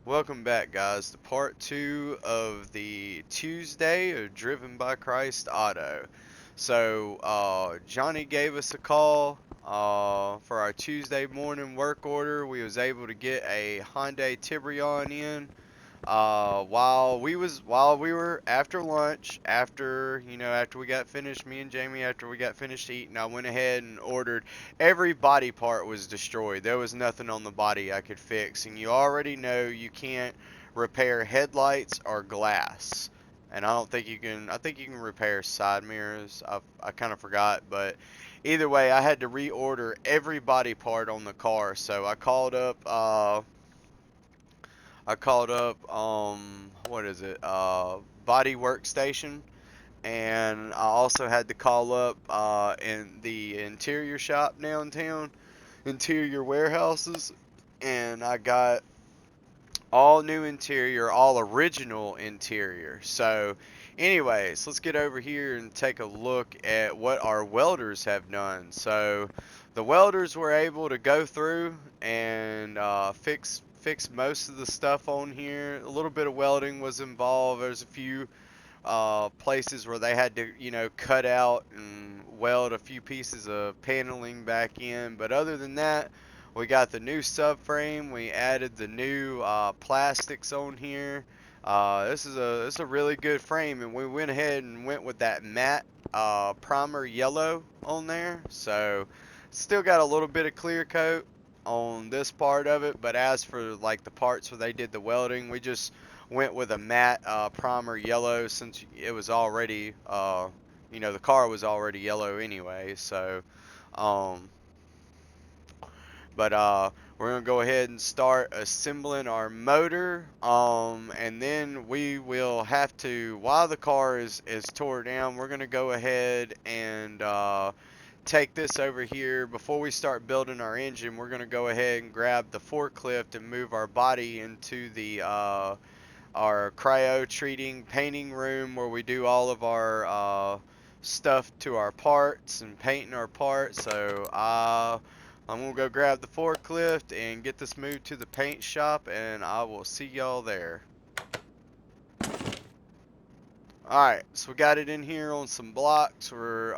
Welcome back, guys, to part 2 of the Tuesday of Driven by Christ Auto. Johnny gave us a call for our Tuesday morning work order. We was able to get a Hyundai Tiburon in while we were after lunch, after we got finished, me and Jamie, after we got finished eating, I went ahead and ordered. Every body part was destroyed. There was nothing on the body I could fix, and you already know you can't repair headlights or glass. And I don't think you can. I think you can repair side mirrors. I kind of forgot, but either way, I had to reorder every body part on the car. So I called up what is it? Body Workstation, and I also had to call up in the interior shop downtown, interior warehouses, and I got all new interior, all original interior. So, anyways, let's get over here and take a look at what our welders have done. So, the welders were able to go through and fix most of the stuff on here. A little bit of welding was involved. There's a few places where they had to, cut out and weld a few pieces of paneling back in. But other than that, we got the new subframe. We added the new plastics on here. This is a really good frame, and we went ahead and went with that matte primer yellow on there. So still got a little bit of clear coat on this part of it, but as for like the parts where they did the welding, we just went with a matte primer yellow since it was already the car was already yellow anyway. So um, but we're gonna go ahead and start assembling our motor, and then we will have to, while the car is tore down, we're gonna go ahead and take this over here. Before we start building our engine, we're gonna go ahead and grab the forklift and move our body into the our cryo treating painting room, where we do all of our stuff to our parts and painting our parts. So I'm gonna go grab the forklift and get this moved to the paint shop, and I will see y'all there. Alright, so we got it in here on some blocks. We're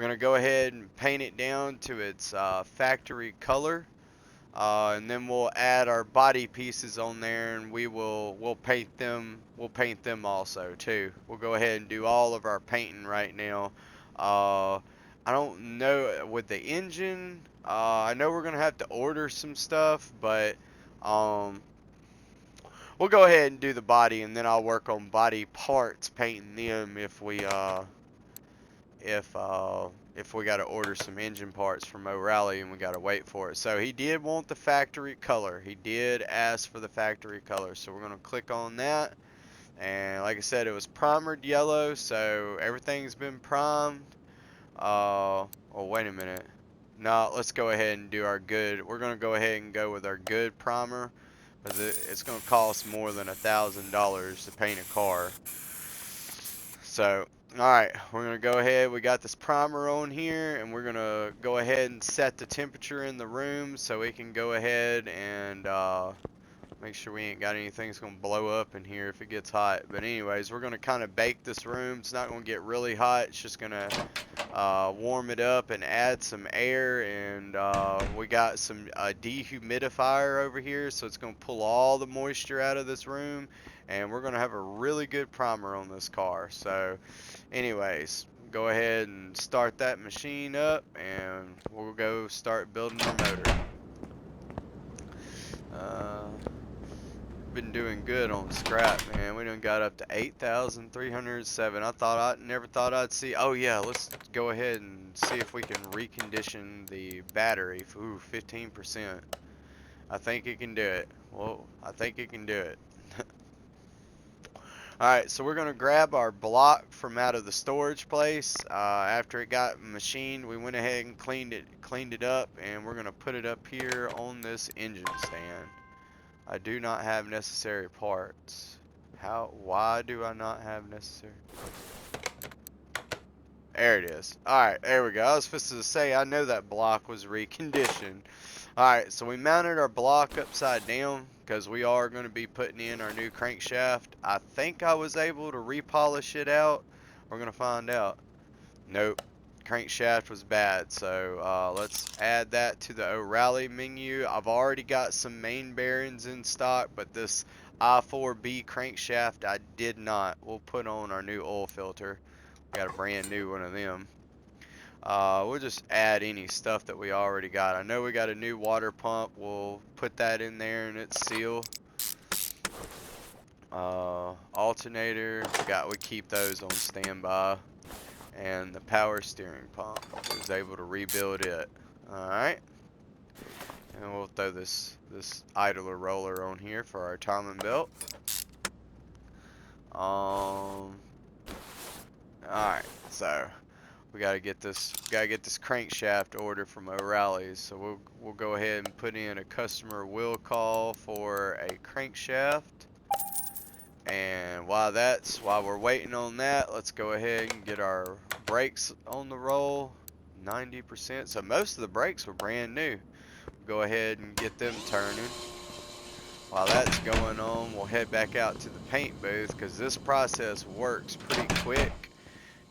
gonna go ahead and paint it down to its factory color. And then we'll add our body pieces on there, and we'll paint them. We'll paint them also too. We'll go ahead and do all of our painting right now. Uh, I don't know with the engine. I know we're gonna have to order some stuff, but um, we'll go ahead and do the body, and then I'll work on body parts, painting them if we got to order some engine parts from O'Reilly and we got to wait for it. So he did want the factory color. He did ask for the factory color. So we're going to click on that. And like I said, it was primered yellow, so everything's been primed. Oh, wait a minute. No, let's go ahead and do our good. We're going to go ahead and go with our good primer, because it's going to cost more than $1,000 to paint a car. So, alright, we're going to go ahead. We got this primer on here, and we're going to go ahead and set the temperature in the room so we can go ahead and make sure we ain't got anything that's going to blow up in here if it gets hot. But anyways, we're going to kind of bake this room. It's not going to get really hot. It's just going to warm it up and add some air. And we got some dehumidifier over here, so it's going to pull all the moisture out of this room. And we're going to have a really good primer on this car. So anyways, go ahead and start that machine up, and we'll go start building our motor. Been doing good on scrap, man. We done got up to 8,307. I never thought I'd see. Oh yeah, let's go ahead and see if we can recondition the battery. Ooh, 15%. I think it can do it. Well, I think it can do it. Alright, so we're going to grab our block from out of the storage place. After it got machined, we went ahead and cleaned it up, and we're going to put it up here on this engine stand. I do not have necessary parts. Why do I not have necessary parts? There it is. Alright, there we go. I was supposed to say, I know that block was reconditioned. Alright, so we mounted our block upside down because we are going to be putting in our new crankshaft. I think I was able to repolish it out. We're going to find out. Nope, crankshaft was bad, so let's add that to the O'Reilly menu. I've already got some main bearings in stock, but this I4B crankshaft I did not. We'll put on our new oil filter. Got a brand new one of them. We'll just add any stuff that we already got. I know we got a new water pump. We'll put that in there and it's sealed. Alternator, we keep those on standby. And the power steering pump, was able to rebuild it. Alright. And we'll throw this idler roller on here for our timing belt. Alright, so we gotta get this crankshaft order from O'Reilly's. So we'll go ahead and put in a customer will call for a crankshaft. And while we're waiting on that, let's go ahead and get our brakes on the roll. 90%. So most of the brakes were brand new. Go ahead and get them turning. While that's going on, we'll head back out to the paint booth because this process works pretty quick.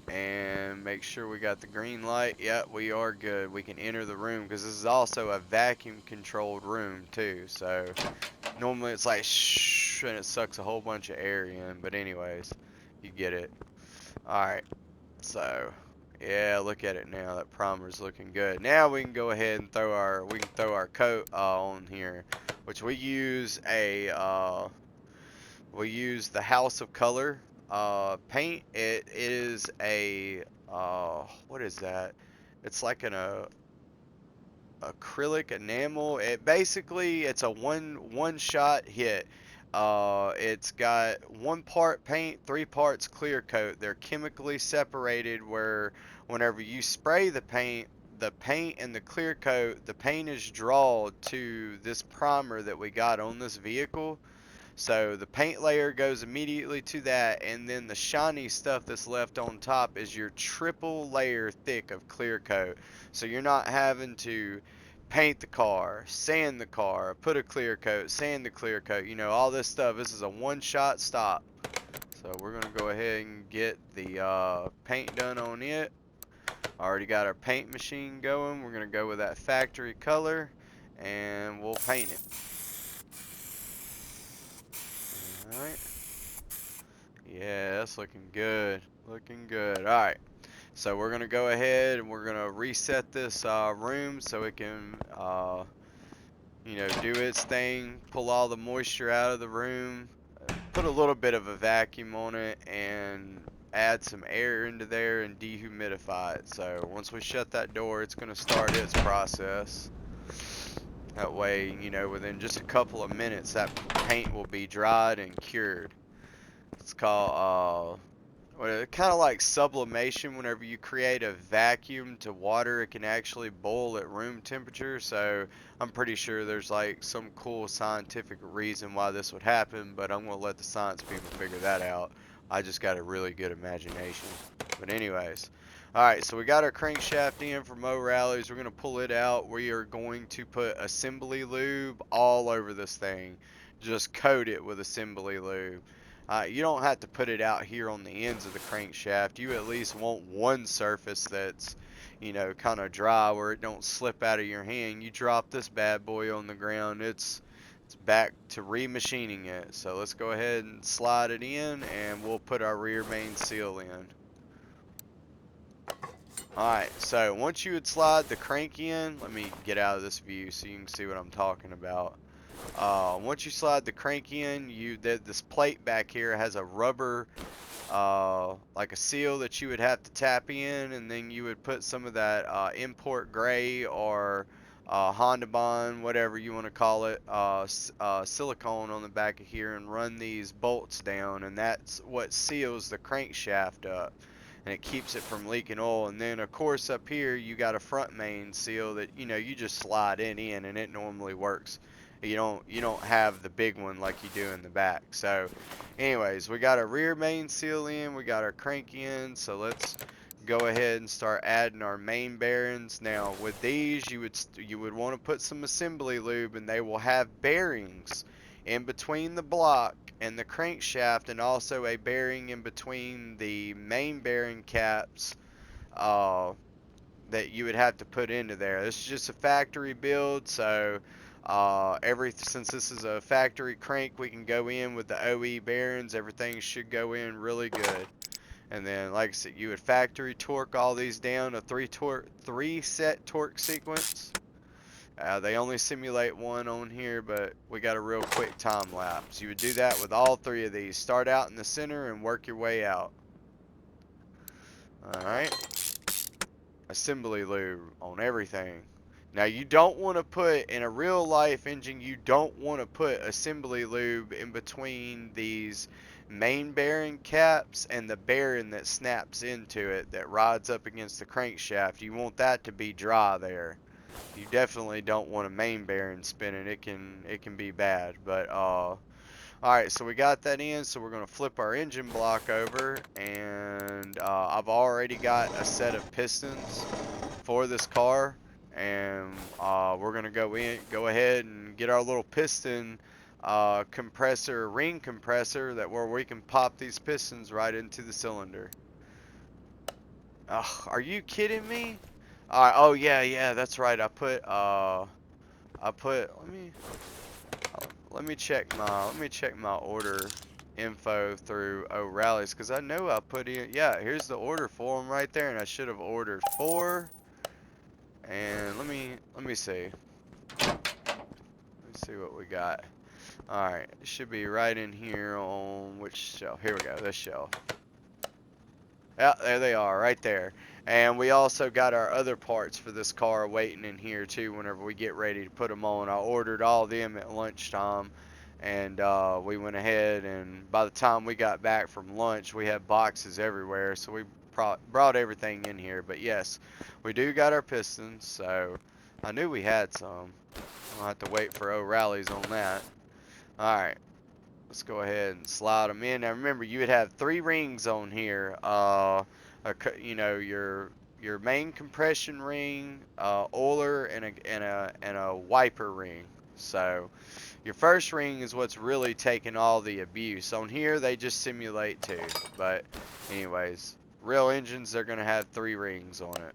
And make sure we got the green light. Yep, we are good. We can enter the room because this is also a vacuum controlled room too. So normally it's like shh, and it sucks a whole bunch of air in. But anyways, you get it. Alright, so yeah, look at it now. That primer's looking good. Now we can go ahead and throw our coat on here, which we use the House of Color paint. It is a what is that? It's like an acrylic enamel. It's a one shot hit. It's got 1 part paint, 3 parts clear coat. They're chemically separated where whenever you spray the paint and the clear coat, the paint is drawn to this primer that we got on this vehicle. So the paint layer goes immediately to that, and then the shiny stuff that's left on top is your triple layer thick of clear coat. So you're not having to paint the car, sand the car, put a clear coat, sand the clear coat, you know, all this stuff. This is a one-shot stop. So we're going to go ahead and get the paint done on it. Already got our paint machine going. We're going to go with that factory color, and we'll paint it. Alright. Yeah, that's looking good. Looking good. Alright. So we're going to go ahead and we're going to reset this room so it can, you know, do its thing. Pull all the moisture out of the room. Put a little bit of a vacuum on it and add some air into there and dehumidify it. So once we shut that door, it's going to start its process. That way, you know, within just a couple of minutes, that paint will be dried and cured. It's called, kind of like sublimation. Whenever you create a vacuum to water, it can actually boil at room temperature. So I'm pretty sure there's like some cool scientific reason why this would happen, but I'm going to let the science people figure that out. I just got a really good imagination. But anyways. Alright, so we got our crankshaft in from O'Reilly's. We're going to pull it out. We are going to put assembly lube all over this thing. Just coat it with assembly lube. You don't have to put it out here on the ends of the crankshaft. You at least want one surface that's, you know, kind of dry where it don't slip out of your hand. You drop this bad boy on the ground, it's back to remachining it. So let's go ahead and slide it in, and we'll put our rear main seal in. Alright, so once you would slide the crank in, let me get out of this view so you can see what I'm talking about. Once you slide the crank in, this plate back here has a rubber, like a seal that you would have to tap in, and then you would put some of that import gray or Honda Bond, whatever you want to call it, silicone on the back of here, and run these bolts down, and that's what seals the crankshaft up. And it keeps it from leaking oil. And then of course up here you got a front main seal that, you know, you just slide it in and it normally works. You don't have the big one like you do in the back. So anyways, we got our rear main seal in, we got our crank in, so let's go ahead and start adding our main bearings. Now with these, you would want to put some assembly lube, and they will have bearings in between the block and the crankshaft, and also a bearing in between the main bearing caps that you would have to put into there. This is just a factory build, so since this is a factory crank, we can go in with the OE bearings. Everything should go in really good. And then, like I said, you would factory torque all these down a three set torque sequence. They only simulate one on here, but we got a real quick time lapse. You would do that with all three of these. Start out in the center and work your way out. Alright. Assembly lube on everything. Now you don't want to put, in a real life engine, you don't want to put assembly lube in between these main bearing caps and the bearing that snaps into it that rides up against the crankshaft. You want that to be dry there. You definitely don't want a main bearing spinning. It can be bad. But alright, so we got that in, so we're going to flip our engine block over, and I've already got a set of pistons for this car, and we're going to go ahead and get our little piston ring compressor where we can pop these pistons right into the cylinder. Are you kidding me? Alright, oh yeah, that's right. Let me check my order info through O'Reilly's, because I know I put in, yeah, here's the order form right there, and I should have ordered 4. And let me see. Let's see what we got. Alright, it should be right in here on which shelf. Here we go, this shelf. Yeah, there they are, right there. And we also got our other parts for this car waiting in here too whenever we get ready to put them on. I ordered all of them at lunchtime, and we went ahead, and by the time we got back from lunch, we had boxes everywhere, so we brought everything in here. But yes, we do got our pistons, so I knew we had some. I'll have to wait for O'Reilly's on that. Alright. Let's go ahead and slide them in. Now remember, you would have 3 rings on here. You know, your main compression ring, oiler, and a wiper ring. So your first ring is what's really taking all the abuse. On here they just simulate 2. But anyways, real engines, they're gonna have 3 rings on it.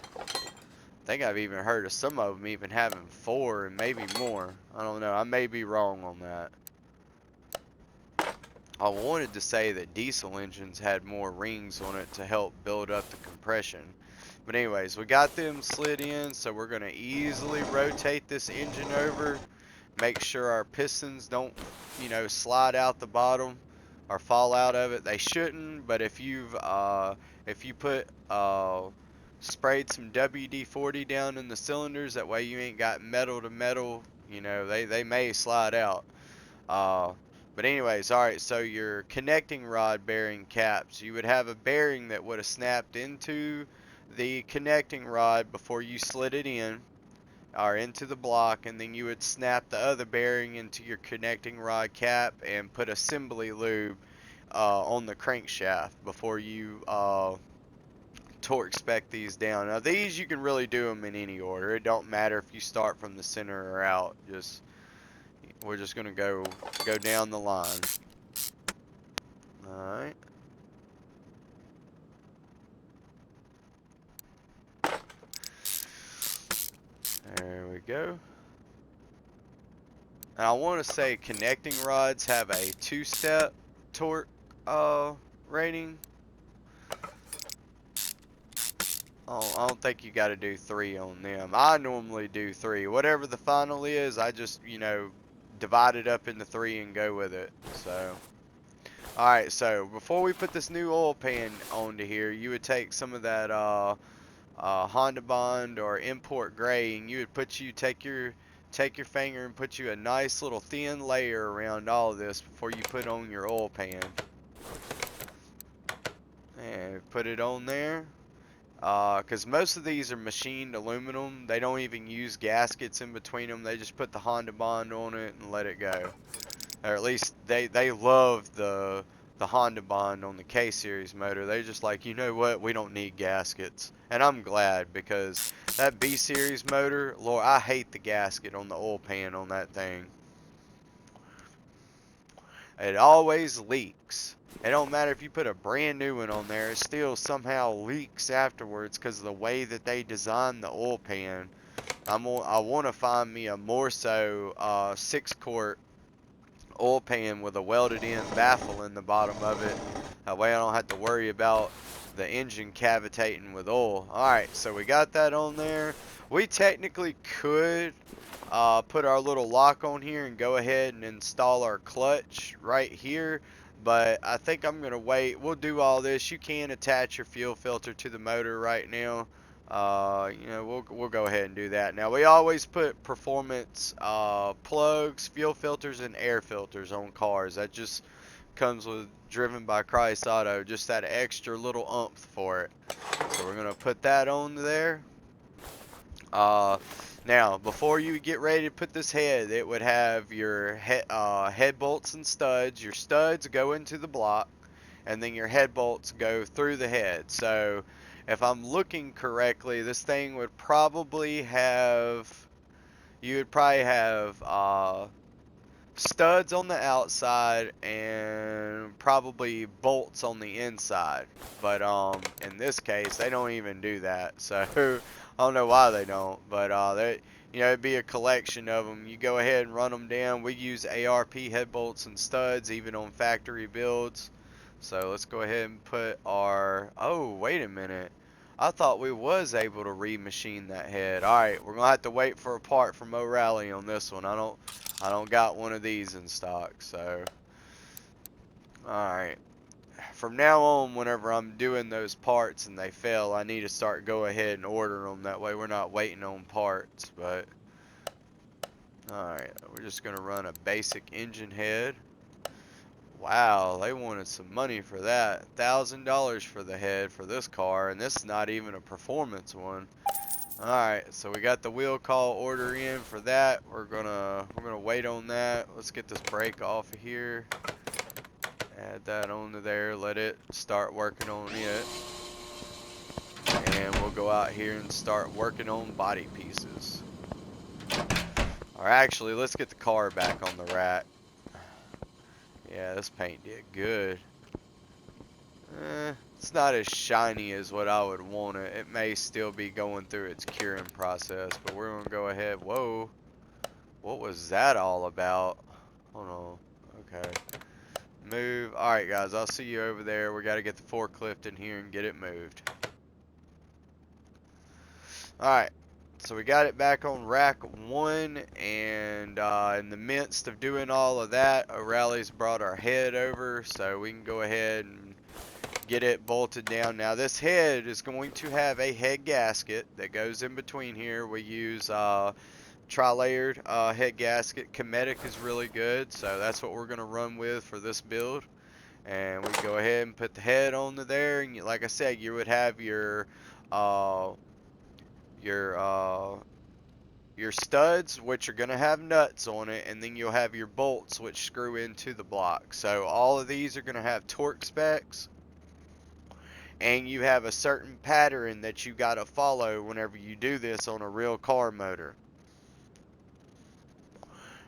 I think I've even heard of some of them even having 4 and maybe more. I don't know. I may be wrong on that. I wanted to say that diesel engines had more rings on it to help build up the compression. But anyways, we got them slid in, so we're going to easily rotate this engine over. Make sure our pistons don't, you know, slide out the bottom or fall out of it. They shouldn't, but if you put sprayed some WD-40 down in the cylinders, that way you ain't got metal to metal, you know, they may slide out. But anyways, alright, so your connecting rod bearing caps, you would have a bearing that would have snapped into the connecting rod before you slid it in, or into the block, and then you would snap the other bearing into your connecting rod cap and put assembly lube on the crankshaft before you torque spec these down. Now these, you can really do them in any order. It don't matter if you start from the center or out. We're just gonna go down the line. Alright. There we go. And I want to say connecting rods have a 2-step torque rating. Oh, I don't think you got to do 3 on them. I normally do 3. Whatever the final is, I just, you know, divide it up into 3 and go with it. So, alright, so before we put this new oil pan onto here, you would take some of that Honda Bond or import gray, and you would take your finger and put you a nice little thin layer around all of this before you put on your oil pan. And put it on there. Because most of these are machined aluminum. They don't even use gaskets in between them. They just put the Honda Bond on it and let it go. Or at least they love the the Honda bond on the K series motor. They just like, you know what, we don't need gaskets. And I'm glad, because that B series motor, Lord, I hate the gasket on the oil pan on that thing. It always leaks. It don't matter if you put a brand new one on there, it still somehow leaks afterwards because of the way that they designed the oil pan. I want to find me a more so 6-quart oil pan with a welded in baffle in the bottom of it. That way I don't have to worry about the engine cavitating with oil. Alright, so we got that on there. We technically could put our little lock on here and go ahead and install our clutch right here, but I think I'm gonna wait. We'll do all this. You can attach your fuel filter to the motor right now. You know, we'll go ahead and do that. Now we always put performance plugs, fuel filters, and air filters on cars. That just comes with Driven by Christ Auto, just that extra little oomph for it. So we're gonna put that on there. Now, before you get ready to put this head, it would have your head bolts and studs. Your studs go into the block, and then your head bolts go through the head. So, if I'm looking correctly, this thing would probably have, you would probably have studs on the outside and probably bolts on the inside. But in this case, they don't even do that. So I don't know why they don't. But they, you know, it'd be a collection of them. You go ahead and run them down. We use ARP head bolts and studs even on factory builds. So let's go ahead and put our, oh, wait a minute. I thought we was able to remachine that head. Alright, we're gonna have to wait for a part from O'Reilly on this one. I don't got one of these in stock, so alright. From now on, whenever I'm doing those parts and they fail, I need to start go ahead and order them. That way we're not waiting on parts. But alright, we're just gonna run a basic engine head. Wow, they wanted some money for that. $1,000 for the head for this car, and this is not even a performance one. Alright, so we got the wheel call order in for that. We're gonna wait on that. Let's get this brake off of here. Add that onto there, let it start working on it. And we'll go out here and start working on body pieces. Or actually, let's get the car back on the rack. Yeah, this paint did good. It's not as shiny as what I would want it. It may still be going through its curing process, but we're gonna go ahead. Whoa, what was that all about? Hold on. Okay, move. All right, guys, I'll see you over there. We got to get the forklift in here and get it moved. All right. So we got it back on rack 1, and in the midst of doing all of that, O'Reilly's brought our head over, so we can go ahead and get it bolted down. Now this head is going to have a head gasket that goes in between here. We use tri-layered head gasket. Kinetic is really good, so that's what we're going to run with for this build. And we go ahead and put the head on there, and like I said, you would have your studs, which are going to have nuts on it, and then you'll have your bolts, which screw into the block. So all of these are going to have torque specs, and you have a certain pattern that you got to follow whenever you do this on a real car motor.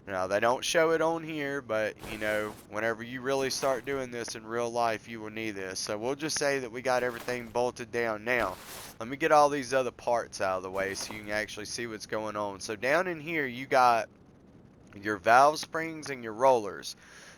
Now, they don't show it on here, but, you know, whenever you really start doing this in real life, you will need this. So we'll just say that we got everything bolted down. Now, let me get all these other parts out of the way so you can actually see what's going on. So down in here, you got your valve springs and your rollers.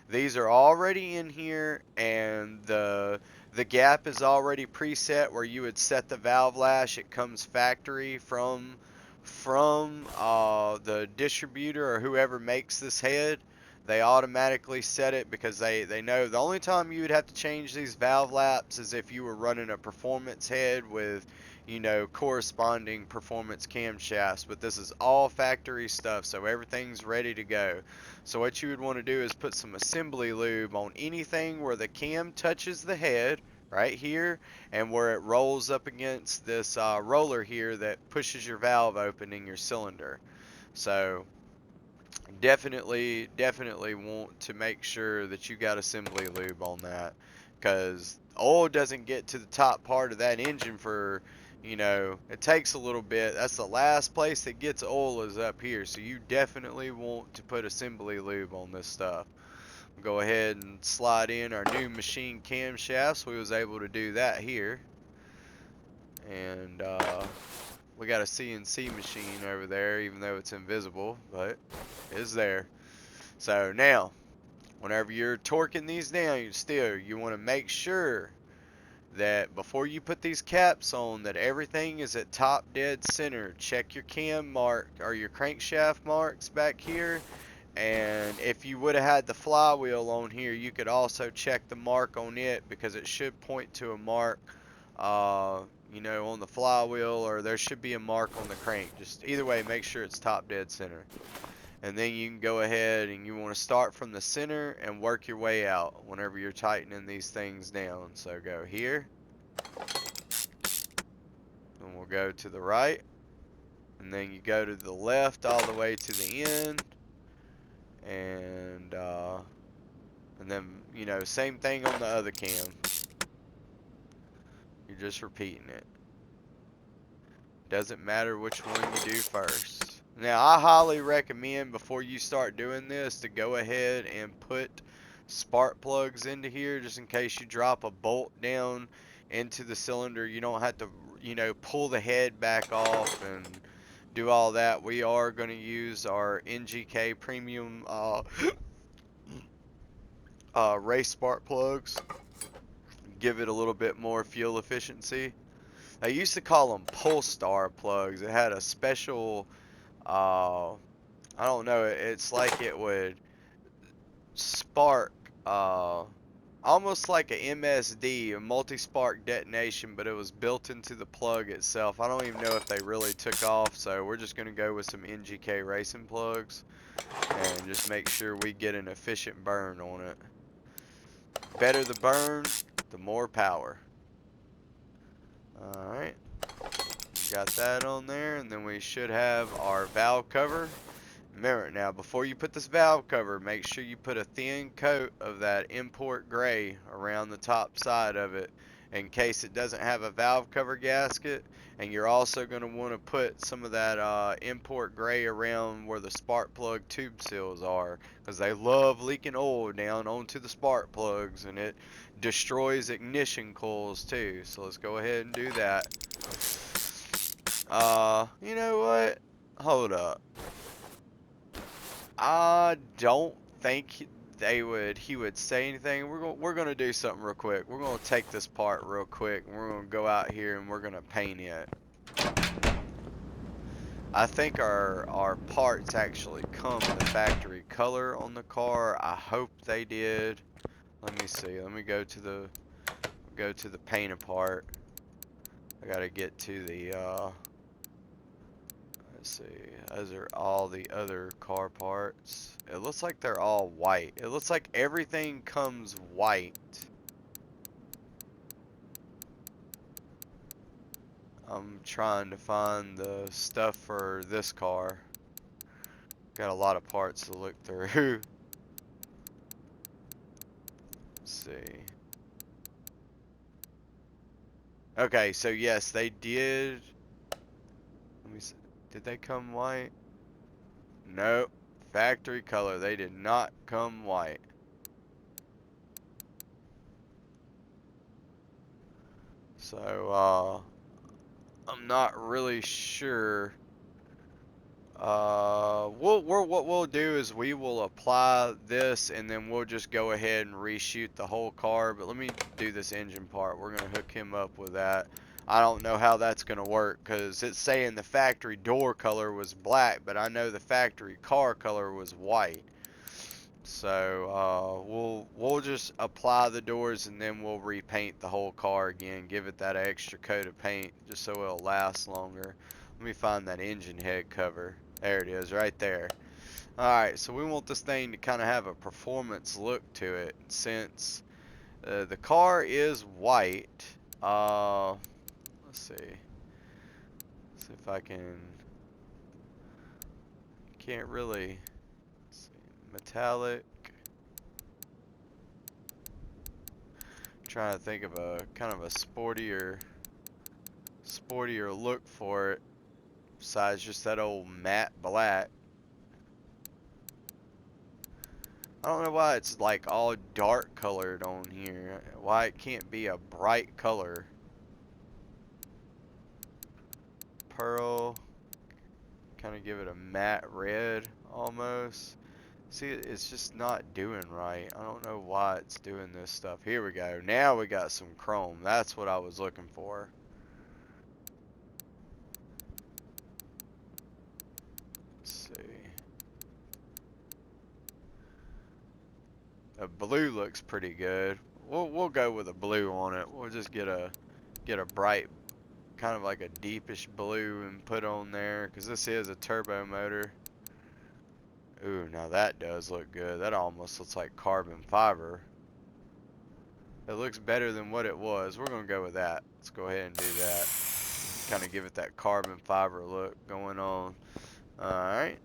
These are already in here, and the gap is already preset where you would set the valve lash. It comes factory from the distributor or whoever makes this head. They automatically set it because they know the only time you would have to change these valve laps is if you were running a performance head with, you know, corresponding performance camshafts. But this is all factory stuff, so everything's ready to go. So what you would want to do is put some assembly lube on anything where the cam touches the head right here, and where it rolls up against this roller here that pushes your valve open in your cylinder. So definitely want to make sure that you got assembly lube on that, because oil doesn't get to the top part of that engine for, it takes a little bit. That's the last place that gets oil, is up here. So you definitely want to put assembly lube on this stuff. Go ahead and slide in our new machine camshafts. We was able to do that here. And we got a CNC machine over there, even though it's invisible, but it's there. So now, whenever you're torquing these down, you want to make sure that before you put these caps on, that everything is at top dead center. Check your cam mark or your crankshaft marks back here. And if you would have had the flywheel on here, you could also check the mark on it, because it should point to a mark, on the flywheel, or there should be a mark on the crank. Just either way, make sure it's top dead center. And then you can go ahead and you want to start from the center and work your way out whenever you're tightening these things down. So go here, and we'll go to the right, and then you go to the left all the way to the end, and then same thing on the other cam. You're just repeating it. Doesn't matter which one you do first. Now, I highly recommend, before you start doing this, to go ahead and put spark plugs into here, just in case you drop a bolt down into the cylinder. You don't have to, pull the head back off and do all that. We are going to use our NGK premium race spark plugs. Give it a little bit more fuel efficiency. I used to call them Polestar plugs. It had a special, I don't know, it's like it would spark, almost like a MSD, a multi-spark detonation, but it was built into the plug itself. I don't even know if they really took off, so we're just going to go with some NGK racing plugs and just make sure we get an efficient burn on it. Better the burn, the more power. Alright, got that on there, and then we should have our valve cover. Remember, now before you put this valve cover, make sure you put a thin coat of that import gray around the top side of it, in case it doesn't have a valve cover gasket. And you're also going to want to put some of that import gray around where the spark plug tube seals are, because they love leaking oil down onto the spark plugs, and it destroys ignition coils too. So let's go ahead and do that. You know what? Hold up. I don't think he would say anything. We're gonna do something real quick. We're gonna take this part real quick, and we're gonna go out here and we're gonna paint it. I think our parts actually come the factory color on the car. I hope they did. Let me see. Let me go to the painted part. I gotta get to the let's see. Those are all the other car parts. It looks like they're all white. It looks like everything comes white. I'm trying to find the stuff for this car. Got a lot of parts to look through. Let's see. Okay, so yes, they did. Let me see. Did they come white? Nope. Factory color. They did not come white. So, I'm not really sure. What we'll do is we will apply this, and then we'll just go ahead and reshoot the whole car. But let me do this engine part. We're going to hook him up with that. I don't know how that's going to work, because it's saying the factory door color was black, but I know the factory car color was white. So we'll just apply the doors, and then we'll repaint the whole car again, give it that extra coat of paint just so it'll last longer. Let me find that engine head cover. There it is, right there. Alright, so we want this thing to kind of have a performance look to it. Since the car is white, let's see. Let's see if I can. Can't really. metallic. Trying to think of a kind of a sportier look for it, besides just that old matte black. I don't know why it's like all dark colored on here. Why it can't be a bright color. Pearl. Kind of give it a matte red almost. See, it's just not doing right. I don't know why it's doing this stuff. Here we go. Now we got some chrome. That's what I was looking for. Let's see. A blue looks pretty good. We'll go with a blue on it. We'll just get a bright, kind of like a deepish blue and put on there, because this is a turbo motor. Ooh, now that does look good. That almost looks like carbon fiber. It looks better than what it was. We're going to go with that. Let's go ahead and do that. Kind of give it that carbon fiber look going on. Alright.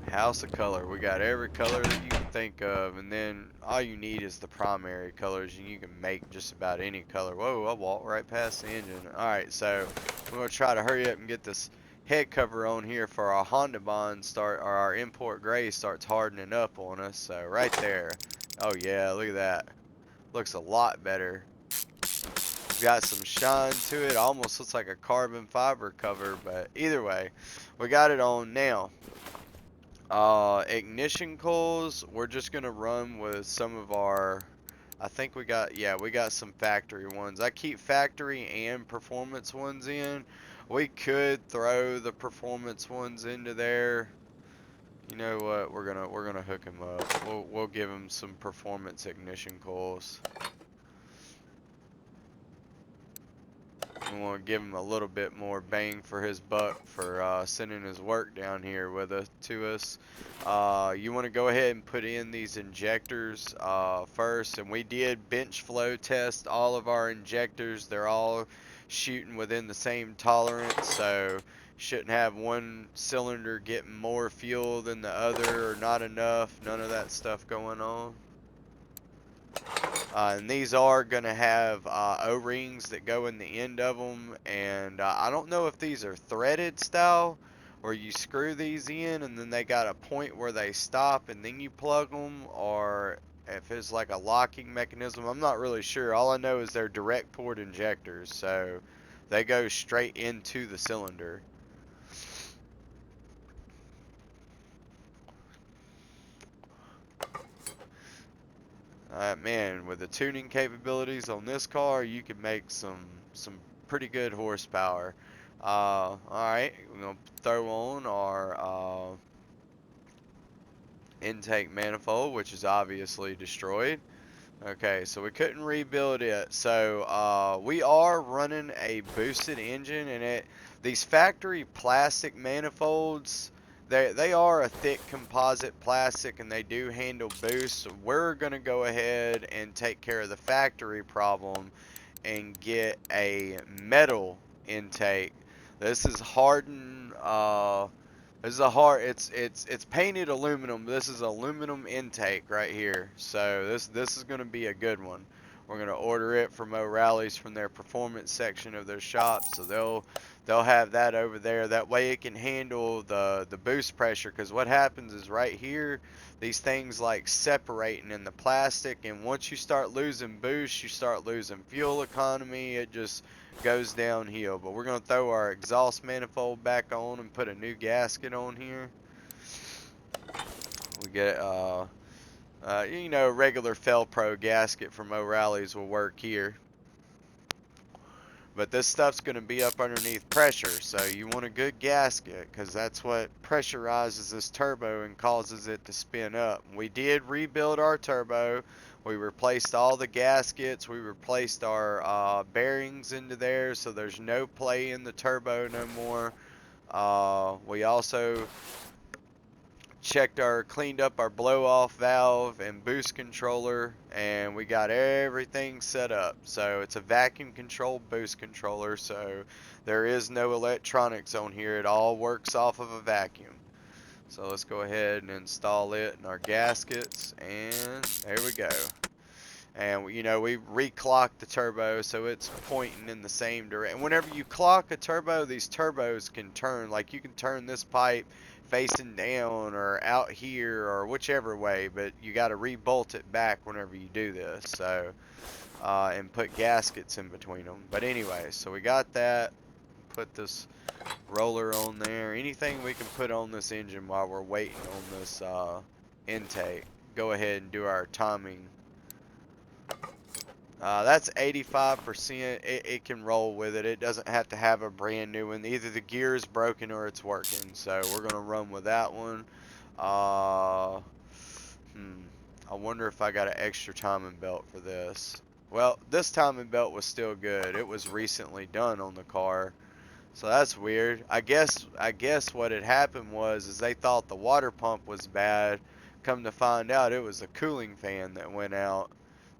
House of color. We got every color that you can think of, and then all you need is the primary colors, and you can make just about any color. Whoa, I walked right past the engine. Alright, so we're going to try to hurry up and get this head cover on here for our Honda Bond or our import gray starts hardening up on us. So right there. Oh yeah, look at that. Looks a lot better. Got some shine to it. Almost looks like a carbon fiber cover, but either way, we got it on now. Ignition coils, we're just gonna run with some of our, I think we got some factory ones. I keep factory and performance ones in. We could throw the performance ones into there. You know what? We're gonna hook him up. We'll give him some performance ignition coils. We want to give him a little bit more bang for his buck for sending his work down here with us to us. You want to go ahead and put in these injectors first, and we did bench flow test all of our injectors. They're all shooting within the same tolerance, so shouldn't have one cylinder getting more fuel than the other or not enough. None of that stuff going on. And these are going to have O-rings that go in the end of them, and I don't know if these are threaded style or you screw these in and then they got a point where they stop and then you plug them, or if it's like a locking mechanism. I'm not really sure. All I know is they're direct port injectors, so they go straight into the cylinder. Man, with the tuning capabilities on this car, you can make some pretty good horsepower. Alright, we're going to throw on our intake manifold, which is obviously destroyed. Okay, so we couldn't rebuild it. So we are running a boosted engine, and these factory plastic manifolds, they are a thick composite plastic, and they do handle boost. So we're going to go ahead and take care of the factory problem and get a metal intake. This is hardened. This is it's painted aluminum. This is aluminum intake right here. So this is going to be a good one. We're going to order it from O'Reilly's from their performance section of their shop, so they'll have that over there. That way it can handle the boost pressure, because what happens is right here, these things like separating in the plastic, and once you start losing boost, you start losing fuel economy. It just goes downhill. But we're going to throw our exhaust manifold back on and put a new gasket on here. We get you know, regular Felpro gasket from O'Reilly's will work here. But this stuff's going to be up underneath pressure, so you want a good gasket, because that's what pressurizes this turbo and causes it to spin up. We did rebuild our turbo. We replaced all the gaskets. We replaced our bearings into there, so there's no play in the turbo no more. We also cleaned up our blow off valve and boost controller, and we got everything set up. So it's a vacuum controlled boost controller, so there is no electronics on here. It all works off of a vacuum. So let's go ahead and install it in our gaskets, and there we go. And you know, we reclocked the turbo so it's pointing in the same direction. Whenever you clock a turbo, these turbos can turn. Like, you can turn this pipe facing down or out here or whichever way, but you got to rebolt it back whenever you do this. So and put gaskets in between them. But anyway, so we got that. Put this roller on there. Anything we can put on this engine while we're waiting on this intake. Go ahead and do our timing. That's 85%. It can roll with it. It doesn't have to have a brand new one. Either the gear is broken or it's working. So we're going to run with that one. I wonder if I got an extra timing belt for this. Well, this timing belt was still good. It was recently done on the car. So that's weird. I guess what had happened was they thought the water pump was bad. Come to find out, it was the cooling fan that went out.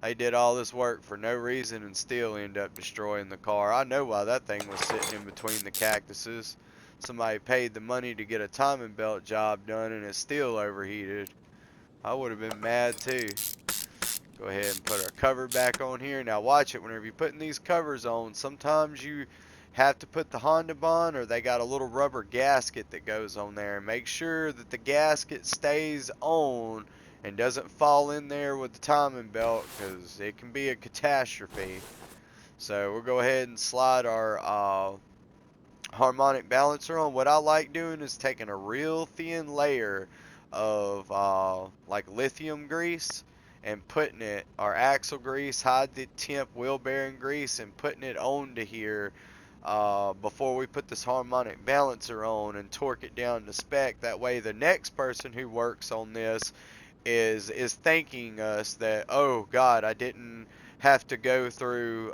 They did all this work for no reason and still end up destroying the car. I know why that thing was sitting in between the cactuses. Somebody paid the money to get a timing belt job done and it's still overheated. I would have been mad too. Go ahead and put our cover back on here. Now watch it, whenever you're putting these covers on, sometimes you have to put the Honda on, or they got a little rubber gasket that goes on there. Make sure that the gasket stays on and doesn't fall in there with the timing belt, because it can be a catastrophe. So we'll go ahead and slide our harmonic balancer on. What I like doing is taking a real thin layer of like lithium grease and putting it, our axle grease, high temp wheel bearing grease, and putting it onto here before we put this harmonic balancer on and torque it down to spec. That way the next person who works on this is thanking us that, oh God, I didn't have to go through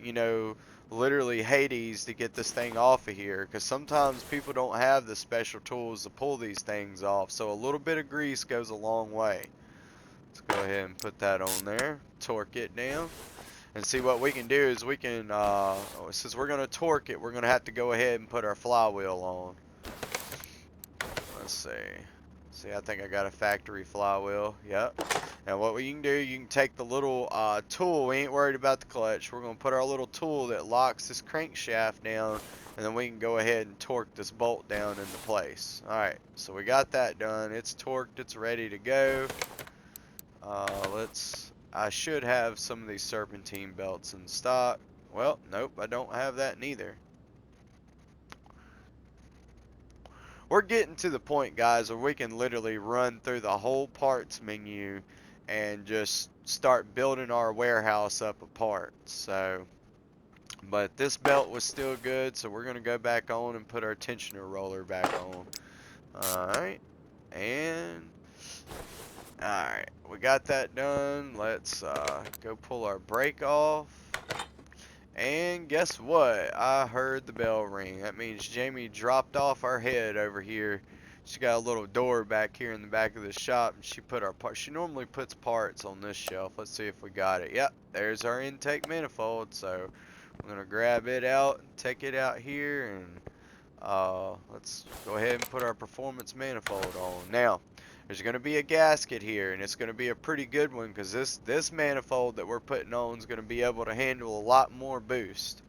you know, literally Hades to get this thing off of here, because sometimes people don't have the special tools to pull these things off. So a little bit of grease goes a long way. Let's go ahead and put that on there, torque it down, and see what we can do is we can, since we're going to torque it, we're going to have to go ahead and put our flywheel on. Let's see. See, I think I got a factory flywheel. Yep. And what we can do, you can take the little tool. We ain't worried about the clutch. We're going to put our little tool that locks this crankshaft down, and then we can go ahead and torque this bolt down into place. Alright, so we got that done. It's torqued. It's ready to go. I should have some of these serpentine belts in stock. Well, nope, I don't have that neither. We're getting to the point, guys, where we can literally run through the whole parts menu and just start building our warehouse up of parts. So, but this belt was still good, so we're going to go back on and put our tensioner roller back on. Alright, and alright, we got that done. Let's go pull our brake off. And guess what? I heard the bell ring. That means Jamie dropped off our head over here. She got a little door back here in the back of the shop, and she put our parts. She normally puts parts on this shelf. Let's see if we got it. Yep, there's our intake manifold. So I'm gonna grab it out and take it out here, and let's go ahead and put our performance manifold on. Now, there's going to be a gasket here, and it's going to be a pretty good one, because this manifold that we're putting on is going to be able to handle a lot more boost,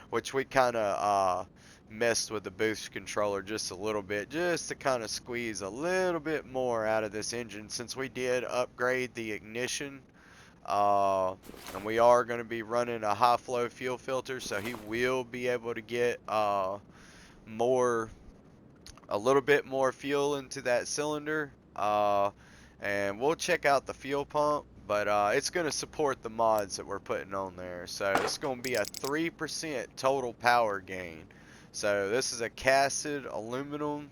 which we kind of messed with the boost controller just a little bit, just to kind of squeeze a little bit more out of this engine, since we did upgrade the ignition, and we are going to be running a high flow fuel filter, so he will be able to get a little bit more fuel into that cylinder, and we'll check out the fuel pump, but it's going to support the mods that we're putting on there. So it's going to be a 3% total power gain. So this is a casted aluminum.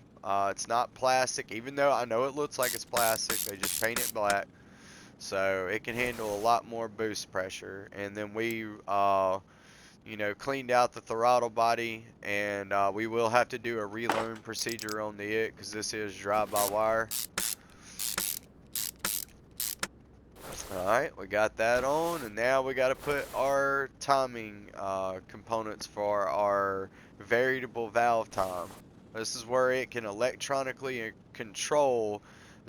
It's not plastic, even though I know it looks like it's plastic. They just paint it black, so it can handle a lot more boost pressure. And then we you you know, cleaned out the throttle body, and we will have to do a relearn procedure on it because this is drive-by-wire. Alright, we got that on, and now we got to put our timing components for our variable valve time. This is where it can electronically control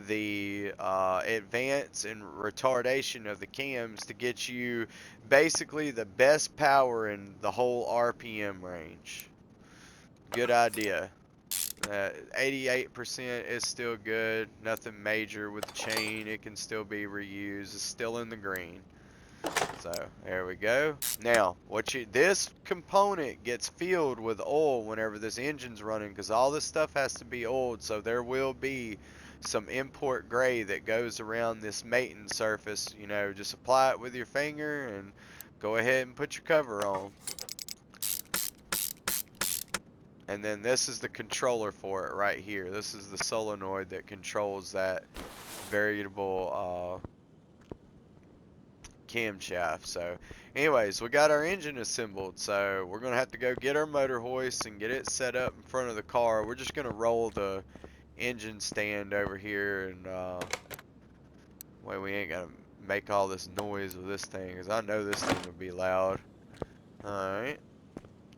the advance and retardation of the cams to get you basically the best power in the whole RPM range. Good idea. 88% is still good. Nothing major with the chain. It can still be reused. It's still in the green. So there we go. Now, this component gets filled with oil whenever this engine's running, because all this stuff has to be oiled. So there will be some import gray that goes around this mating surface. You know, just apply it with your finger and go ahead and put your cover on. And then this is the controller for it right here. This is the solenoid that controls that variable camshaft. So anyways, we got our engine assembled, so we're gonna have to go get our motor hoist and get it set up in front of the car. We're just gonna roll the engine stand over here, and well, we ain't gonna make all this noise with this thing, because I know this thing will be loud. Alright,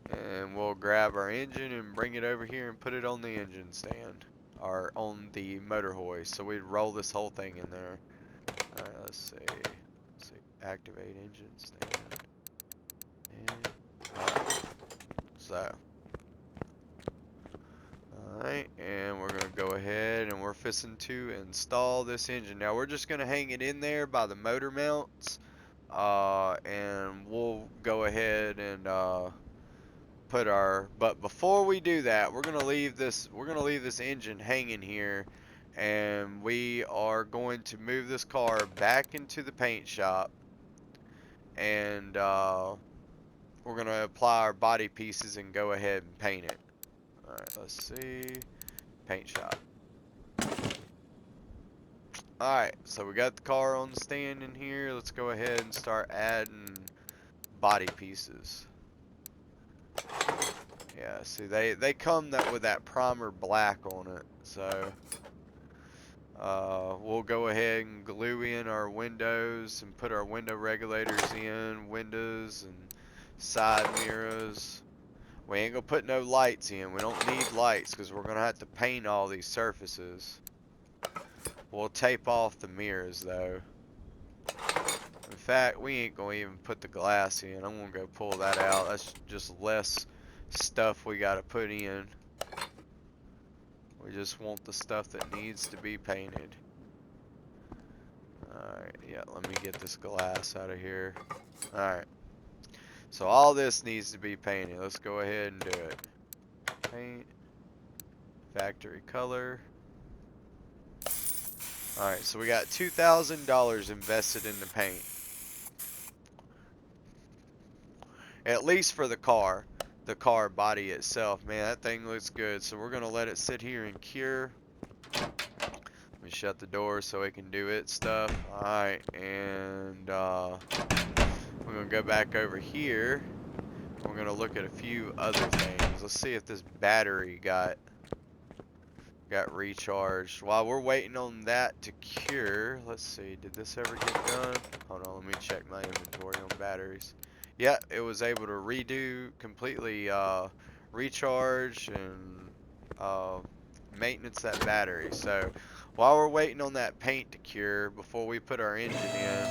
and we'll grab our engine and bring it over here and put it on the engine stand, or on the motor hoist. So we'd roll this whole thing in there. Alright, let's see. Activate engine stand. And, so, alright, and we're gonna go ahead and we're fixing to install this engine. Now we're just gonna hang it in there by the motor mounts, and we'll go ahead and put our. But before we do that, we're gonna leave this engine hanging here, and we are going to move this car back into the paint shop. And we're going to apply our body pieces and go ahead and paint it. Alright, let's see. Paint shop. Alright, so we got the car on the stand in here. Let's go ahead and start adding body pieces. Yeah, see, they come with that primer black on it. So we'll go ahead and glue in our windows and put our window regulators in, windows and side mirrors. We ain't gonna put no lights in. We don't need lights because we're gonna have to paint all these surfaces. We'll tape off the mirrors though. In fact, we ain't gonna even put the glass in. I'm gonna go pull that out. That's just less stuff we gotta put in. We just want the stuff that needs to be painted. Alright, yeah, let me get this glass out of here. Alright. So all this needs to be painted. Let's go ahead and do it. Paint. Factory color. Alright, so we got $2,000 invested in the paint. At least for the car. The car body itself, man, that thing looks good. So we're gonna let it sit here and cure. Let me shut the door so it can do its stuff. Alright, and we're gonna go back over here. We're gonna look at a few other things. Let's see if this battery got recharged. While we're waiting on that to cure, let's see, did this ever get done? Hold on, let me check my inventory on batteries. Yeah, it was able to redo completely, recharge and maintenance that battery. So while we're waiting on that paint to cure, before we put our engine in,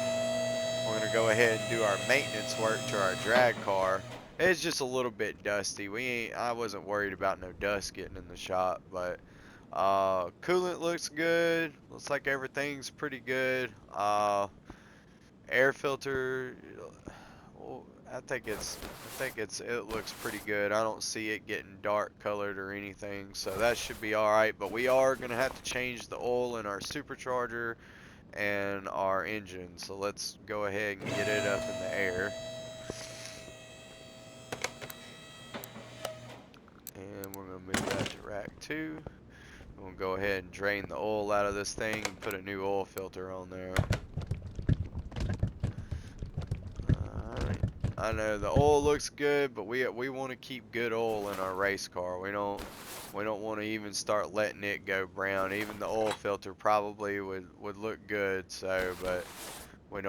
we're gonna go ahead and do our maintenance work to our drag car. It's just a little bit dusty. I wasn't worried about no dust getting in the shop, but coolant looks good. Looks like everything's pretty good. Air filter. Well, I think it looks pretty good. I don't see it getting dark colored or anything, so that should be alright. But we are gonna have to change the oil in our supercharger and our engine. So let's go ahead and get it up in the air. And we're gonna move that to rack 2. We'll go ahead and drain the oil out of this thing and put a new oil filter on there. I know the oil looks good, but we want to keep good oil in our race car. We don't want to even start letting it go brown. Even the oil filter probably would look good. So, but we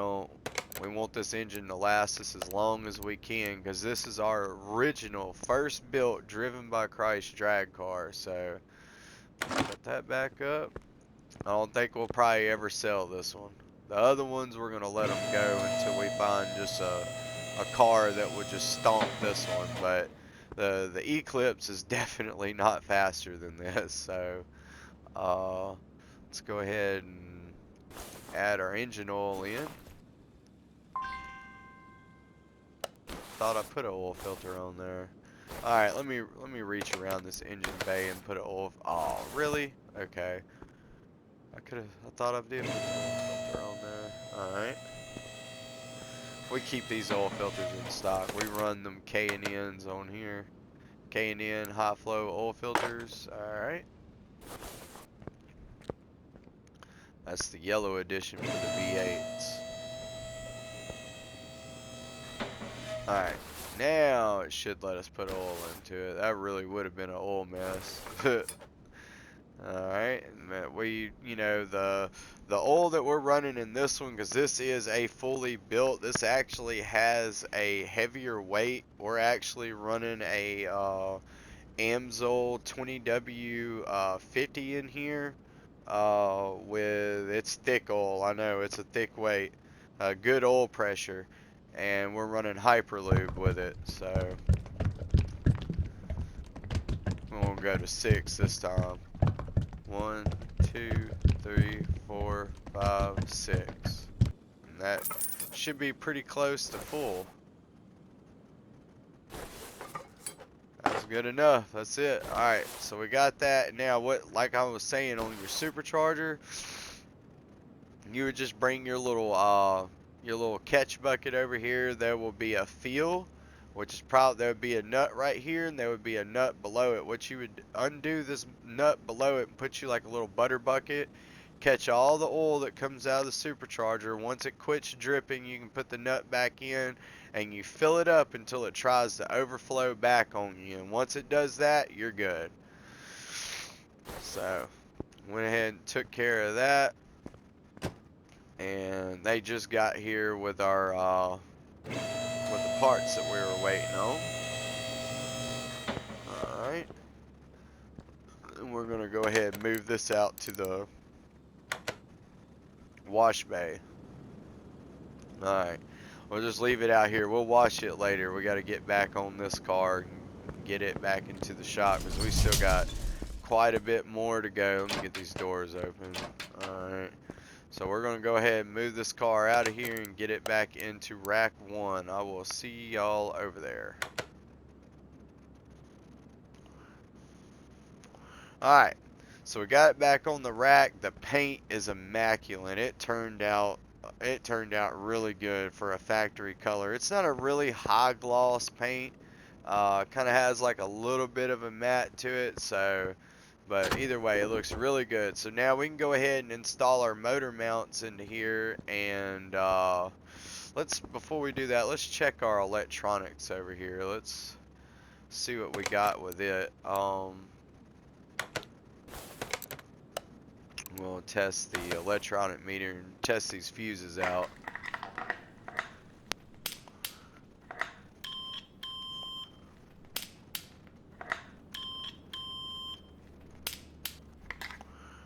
want this engine to last us as long as we can, because this is our original first built driven by Christ drag car. So put that back up. I don't think we'll probably ever sell this one. The other ones we're gonna let them go until we find just a car that would just stomp this one. But the Eclipse is definitely not faster than this. So let's go ahead and add our engine oil in. Thought I put an oil filter on there. All right, let me reach around this engine bay and put an oil. Oh, really? Okay. I thought I did put the oil filter on there. Alright. We keep these oil filters in stock. We run them K&Ns on here. K&N high flow oil filters. Alright. That's the yellow edition for the V8s. Alright. Now it should let us put oil into it. That really would have been an oil mess. Alright, you know, the oil that we're running in this one, because this is a fully built, this actually has a heavier weight. We're actually running a Amsoil 20W 50 in here, with, it's thick oil. I know it's a thick weight, good oil pressure, and we're running Hyperlube with it. So we'll go to 6 this time. 1, 2, 3, 4, 5, 6. And that should be pretty close to full. That's good enough. That's it. Alright, so we got that. Now, like I was saying, on your supercharger, you would just bring your little catch bucket over here. There will be a fill, which is probably, there would be a nut right here, and there would be a nut below it. What you would undo this nut below it and put you like a little butter bucket, catch all the oil that comes out of the supercharger. Once it quits dripping, you can put the nut back in, and you fill it up until it tries to overflow back on you. And once it does that, you're good. So went ahead and took care of that, and they just got here with our with the parts that we were waiting on. Alright. And we're going to go ahead and move this out to the wash bay. Alright. We'll just leave it out here. We'll wash it later. We got to get back on this car and get it back into the shop, because we still got quite a bit more to go. Let me get these doors open. Alright. So we're going to go ahead and move this car out of here and get it back into rack 1. I will see y'all over there. Alright, so we got it back on the rack. The paint is immaculate. It turned out really good for a factory color. It's not a really high gloss paint. Kind of has like a little bit of a matte to it, so, but either way, it looks really good. So now we can go ahead and install our motor mounts into here, and before we do that, let's check our electronics over here. Let's see what we got with it. We'll test the electronic meter and test these fuses out.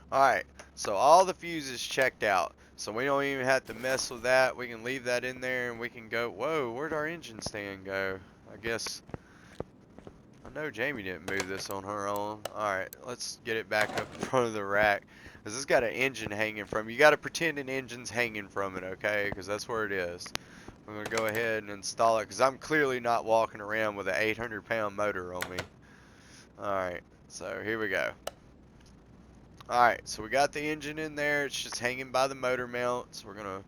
Alright, so all the fuses checked out. So we don't even have to mess with that. We can leave that in there and we can go. Whoa, where'd our engine stand go? I guess, I know Jamie didn't move this on her own. Alright, let's get it back up in front of the rack. Because it's got an engine hanging from it. You got to pretend an engine's hanging from it, okay? Because that's where it is. I'm going to go ahead and install it, because I'm clearly not walking around with an 800-pound motor on me. Alright, so here we go. Alright, so we got the engine in there. It's just hanging by the motor mounts. We're going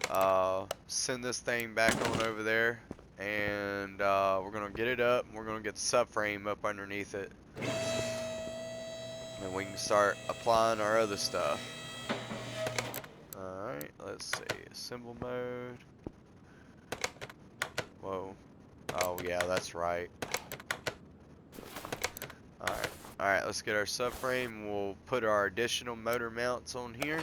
to send this thing back on over there. And we're going to get it up. And we're going to get the subframe up underneath it. And we can start applying our other stuff. Alright, let's see. Assemble mode. Whoa. Oh, yeah, that's right. Alright. Alright, let's get our subframe. We'll put our additional motor mounts on here.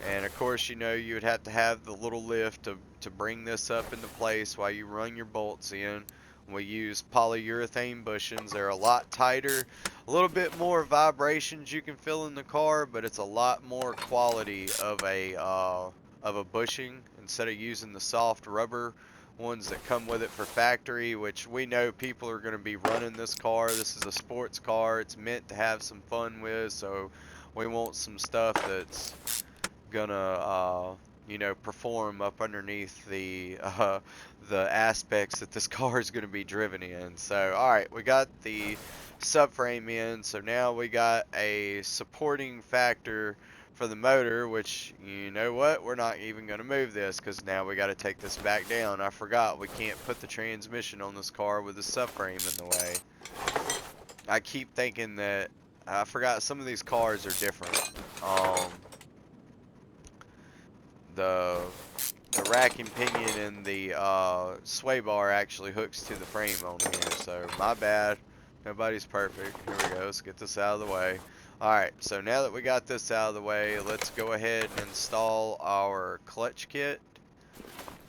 And of course, you know, you would have to have the little lift to bring this up into place while you run your bolts in. We use polyurethane bushings. They're a lot tighter, a little bit more vibrations you can feel in the car, but it's a lot more quality of a bushing instead of using the soft rubber ones that come with it for factory, which we know people are going to be running this car. This is a sports car. It's meant to have some fun with, so we want some stuff that's gonna you know, perform up underneath the aspects that this car is going to be driven in. So alright, we got the subframe in, so now we got a supporting factor for the motor, which, you know what, we're not even going to move this because now we got to take this back down. I forgot we can't put the transmission on this car with the subframe in the way. I keep thinking that I forgot some of these cars are different. The rack and pinion and the sway bar actually hooks to the frame on here, so my bad. Nobody's perfect. Here we go. Let's get this out of the way. Alright, so now that we got this out of the way, let's go ahead and install our clutch kit.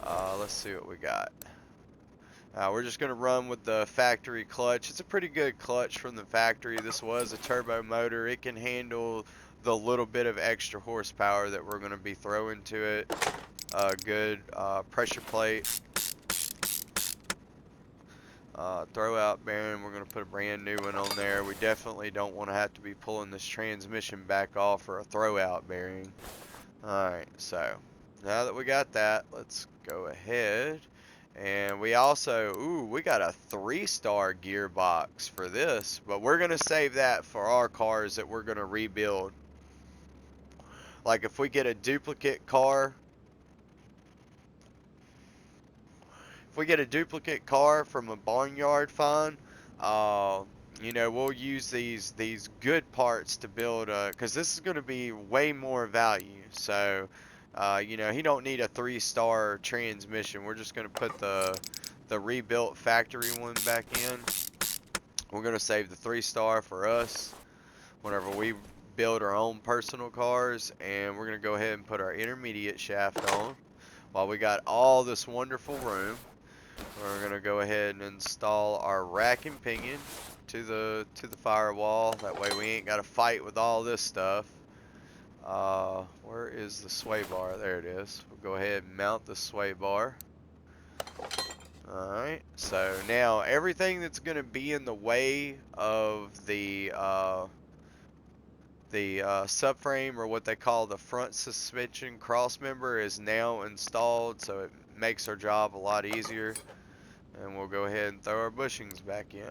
Let's see what we got. We're just going to run with the factory clutch. It's a pretty good clutch from the factory. This was a turbo motor. It can handle the little bit of extra horsepower that we're going to be throwing to it. Good pressure plate. Throwout bearing, we're going to put a brand new one on there. We definitely don't want to have to be pulling this transmission back off for a throwout bearing. Alright, so now that we got that, let's go ahead. And we also, we got a 3-star gearbox for this, but we're going to save that for our cars that we're going to rebuild. Like if we get a duplicate car, from a barnyard find, you know, we'll use these good parts to build, because this is going to be way more value. So, you know, he don't need a 3-star transmission. We're just going to put the rebuilt factory one back in. We're going to save the 3-star for us whenever we build our own personal cars, and we're going to go ahead and put our intermediate shaft on while we got all this wonderful room. We're going to go ahead and install our rack and pinion to the firewall. That way we ain't got to fight with all this stuff. Where is the sway bar? There it is. We'll go ahead and mount the sway bar. Alright, so now everything that's going to be in the way of the subframe, or what they call the front suspension crossmember, is now installed, so it makes our job a lot easier. And we'll go ahead and throw our bushings back in.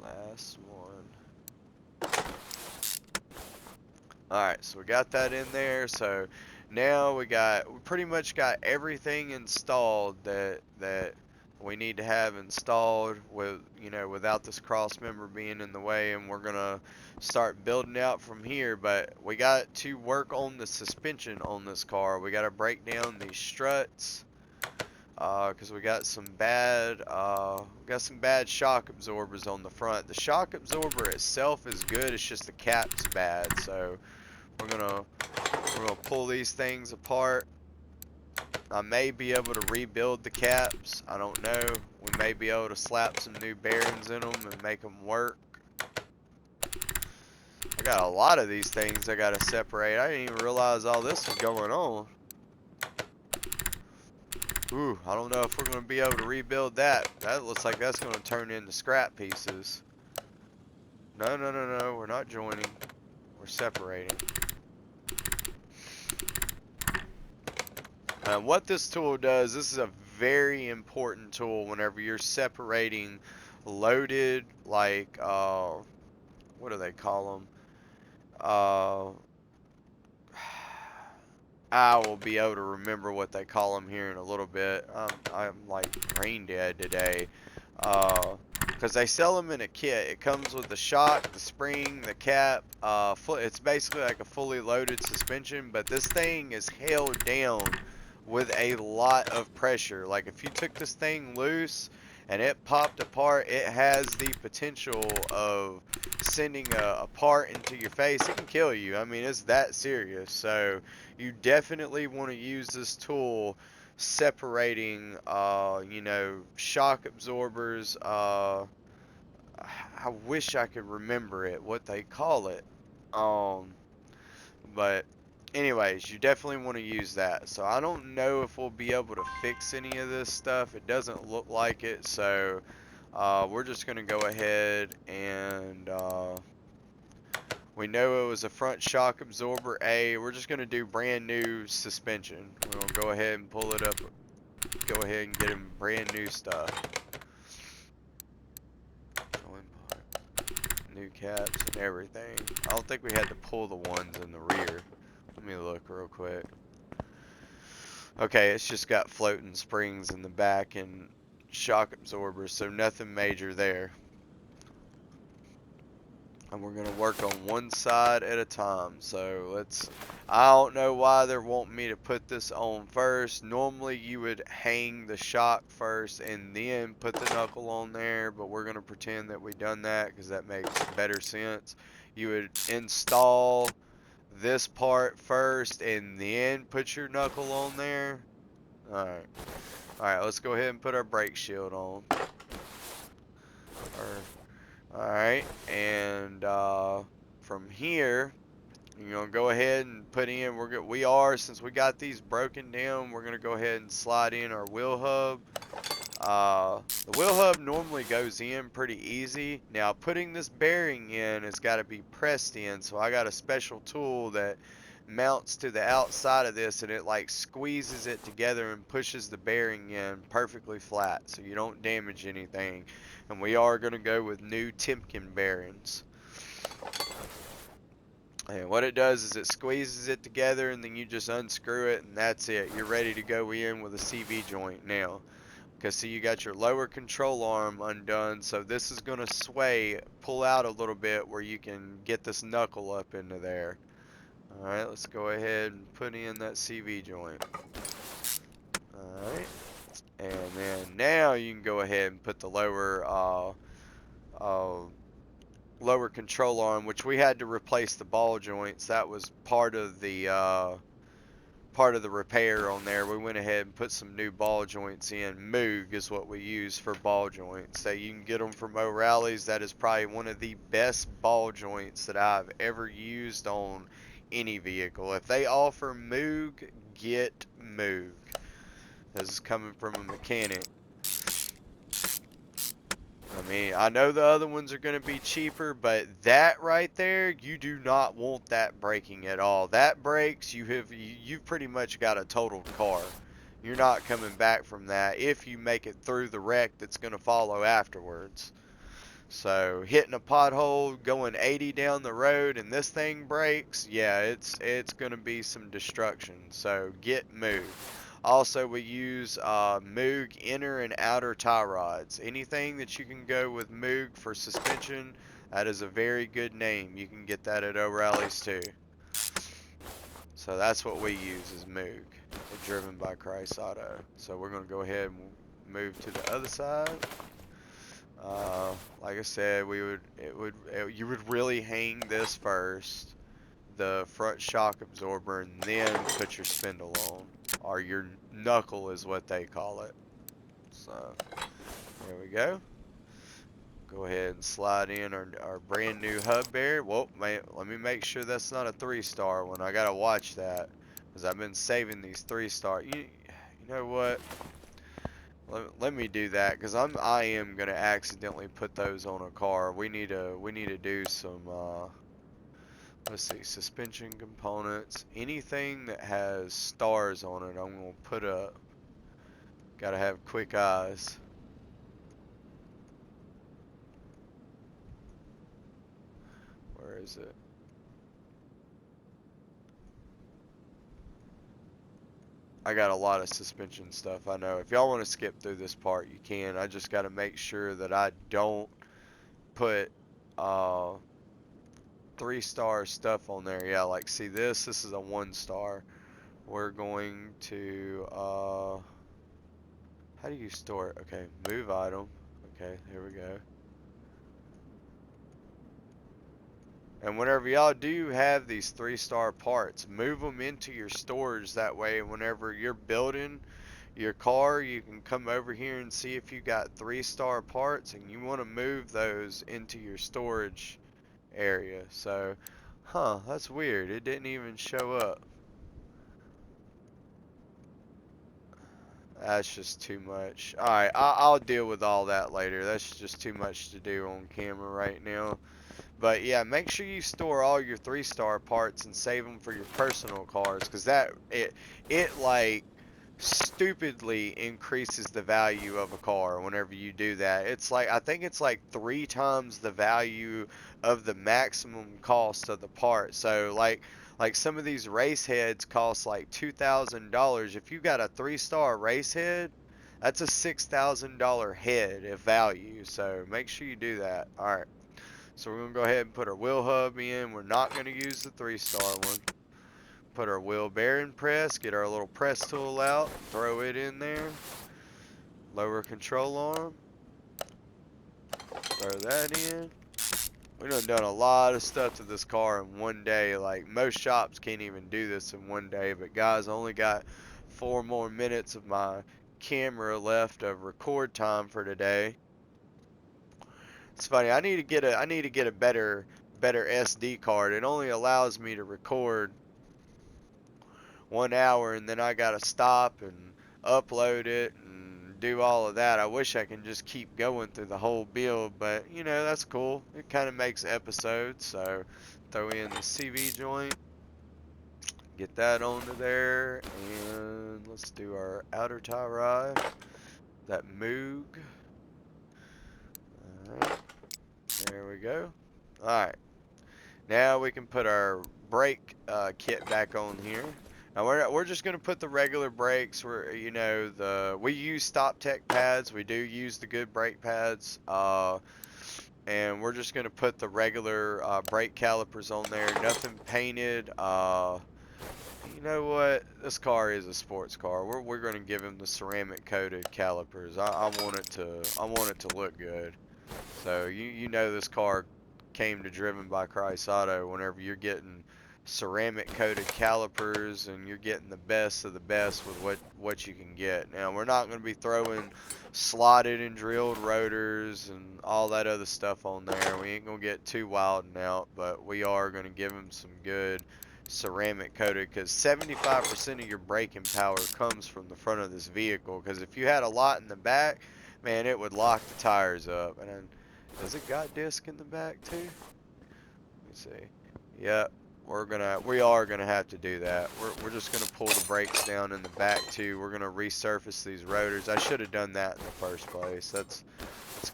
Last one. Alright, so we got that in there. So now we pretty much got everything installed that we need to have installed, with, you know, without this cross member being in the way, and we're gonna start building out from here. But we got to work on the suspension on this car. We got to break down these struts, because we got some bad shock absorbers on the front. The shock absorber itself is good, it's just the cap's bad. So we're gonna pull these things apart. I may be able to rebuild the caps. I don't know. We may be able to slap some new bearings in them and make them work. I got a lot of these things I gotta separate. I didn't even realize all this was going on. Ooh, I don't know if we're gonna be able to rebuild that. That looks like that's gonna turn into scrap pieces. No, we're not joining. We're separating. What this tool does, this is a very important tool whenever you're separating loaded, like, what do they call them? I will be able to remember what they call them here in a little bit. I'm like brain dead today. because they sell them in a kit. It comes with the shock, the spring, the cap. It's basically like a fully loaded suspension, but this thing is held down with a lot of pressure. Like if you took this thing loose and it popped apart, it has the potential of sending a part into your face. It can kill you. I mean, it's that serious. So you definitely want to use this tool separating, you know, shock absorbers. I wish I could remember it, what they call it. Um, but anyways, you definitely want to use that. So I don't know if we'll be able to fix any of this stuff. It doesn't look like it. So we're just going to go ahead and we know it was a front shock absorber A. We're just going to do brand new suspension. We'll go ahead and pull it up. Go ahead and get him brand new stuff. New caps and everything. I don't think we had to pull the ones in the rear. Let me look real quick. Okay, it's just got floating springs in the back and shock absorbers, so nothing major there. And we're gonna work on one side at a time. So I don't know why they're wanting me to put this on first. Normally you would hang the shock first and then put the knuckle on there, but we're gonna pretend that we done that because that makes better sense. You would install this part first and then put your knuckle on there. Alright, let's go ahead and put our brake shield on. Alright, and from here, you're gonna go ahead and put in. Since we got these broken down, we're gonna go ahead and slide in our wheel hub. The wheel hub normally goes in pretty easy. Now putting this bearing in has got to be pressed in, so I got a special tool that mounts to the outside of this, and it like squeezes it together and pushes the bearing in perfectly flat so you don't damage anything. And we are going to go with new Timken bearings. And what it does is it squeezes it together, and then you just unscrew it, and that's it. You're ready to go in with a CV joint now. Because see, you got your lower control arm undone, so this is going to sway, pull out a little bit where you can get this knuckle up into there. Alright, let's go ahead and put in that CV joint. Alright, and then now you can go ahead and put the lower lower control arm, which we had to replace the ball joints. That was part of the repair on there. We went ahead and put some new ball joints in. Moog is what we use for ball joints. So you can get them from O'Reilly's. That is probably one of the best ball joints that I've ever used on any vehicle. If they offer Moog, get Moog. This is coming from a mechanic. I mean, I know the other ones are going to be cheaper, but that right there, you do not want that braking at all. That breaks, you've pretty much got a totaled car. You're not coming back from that if you make it through the wreck that's going to follow afterwards. So hitting a pothole, going 80 down the road, and this thing breaks, yeah, it's going to be some destruction. So get moved. Also, we use Moog inner and outer tie rods. Anything that you can go with Moog for suspension, that is a very good name. You can get that at O'Reilly's too. So that's what we use is Moog, Driven by Christ Auto. So we're going to go ahead and move to the other side. Like I said, you would really hang this first, the front shock absorber, and then put your spindle on, or your knuckle is what they call it. So there we go. Go ahead and slide in our brand new hub bearing. Whoa, man, let me make sure that's not a 3-star one. I gotta watch that because I've been saving these 3-star. You know what? Let me do that because I am gonna accidentally put those on a car. We need to do some let's see, suspension components. Anything that has stars on it, I'm gonna put up. Gotta have quick eyes. Where is it? I got a lot of suspension stuff. I know. If y'all want to skip through this part, you can. I just got to make sure that I don't put 3-star stuff on there. Yeah, like see this is a 1-star. We're going to how do you store it? Okay, move item. Okay, here we go. And whenever y'all do have these 3-star parts, move them into your storage. That way, whenever you're building your car, you can come over here and see if you got 3-star parts, and you want to move those into your storage area. So, that's weird. It didn't even show up. That's just too much. Alright, I'll deal with all that later. That's just too much to do on camera right now. But yeah, make sure you store all your 3-star parts and save them for your personal cars, because it like stupidly increases the value of a car whenever you do that. It's like, I think it's like 3 times the value of the maximum cost of the part. So like some of these race heads cost like $2,000. If you got a 3-star race head, that's a $6,000 head of value. So make sure you do that. All right. So we're going to go ahead and put our wheel hub in. We're not going to use the 3-star one. Put our wheel bearing press, get our little press tool out, throw it in there. Lower control arm. Throw that in. We done a lot of stuff to this car in one day. Like, most shops can't even do this in one day. But guys, I only got 4 more minutes of my camera left of record time for today. It's funny. I need to get a better SD card. It only allows me to record 1 hour, and then I gotta stop and upload it and do all of that. I wish I can just keep going through the whole build, but you know, that's cool. It kind of makes episodes. So throw in the CV joint, get that onto there, and let's do our outer tie rod, that Moog. Alright, there we go. Alright, now we can put our brake kit back on here. Now we're just gonna put the regular brakes. We use Stop Tech pads. We do use the good brake pads, and we're just gonna put the regular brake calipers on there. Nothing painted. You know what? This car is a sports car. We're gonna give him the ceramic coated calipers. I want it to look good. So you know this car came to Driven by Christ Auto whenever you're getting ceramic coated calipers and you're getting the best of the best with what you can get. Now we're not going to be throwing slotted and drilled rotors and all that other stuff on there. We ain't going to get too wild and out, but we are going to give them some good ceramic coated, because 75% of your braking power comes from the front of this vehicle. Because if you had a lot in the back, man, it would lock the tires up. And then, does it got disc in the back too? Let me see. Yep. We are gonna have to do that. We're just gonna pull the brakes down in the back too. We're gonna resurface these rotors. I should have done that in the first place. That's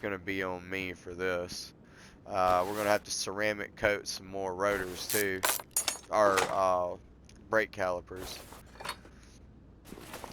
gonna be on me for this. We're gonna have to ceramic coat some more rotors too. Our brake calipers.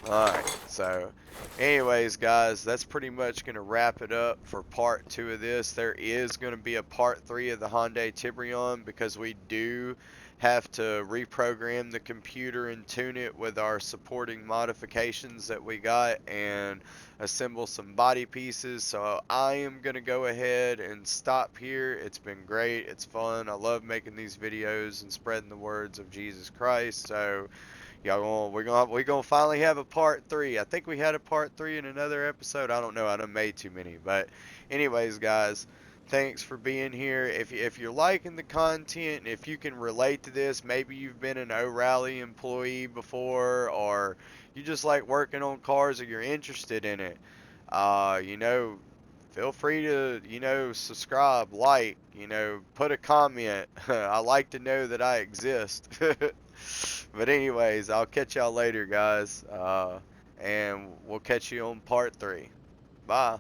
Alright, so anyways guys, that's pretty much going to wrap it up for part 2 of this. There is going to be a part 3 of the Hyundai Tiburon, because we do have to reprogram the computer and tune it with our supporting modifications that we got, and assemble some body pieces. So I am going to go ahead and stop here. It's been great. It's fun. I love making these videos and spreading the words of Jesus Christ. So we're gonna finally have a part 3. I think we had a part 3 in another episode. I don't know. I done made too many. But anyways, guys, thanks for being here. If you're liking the content, and if you can relate to this, maybe you've been an O'Reilly employee before, or you just like working on cars, or you're interested in it, feel free to, subscribe, like, put a comment. I like to know that I exist. But anyways, I'll catch y'all later, guys. And we'll catch you on part 3. Bye.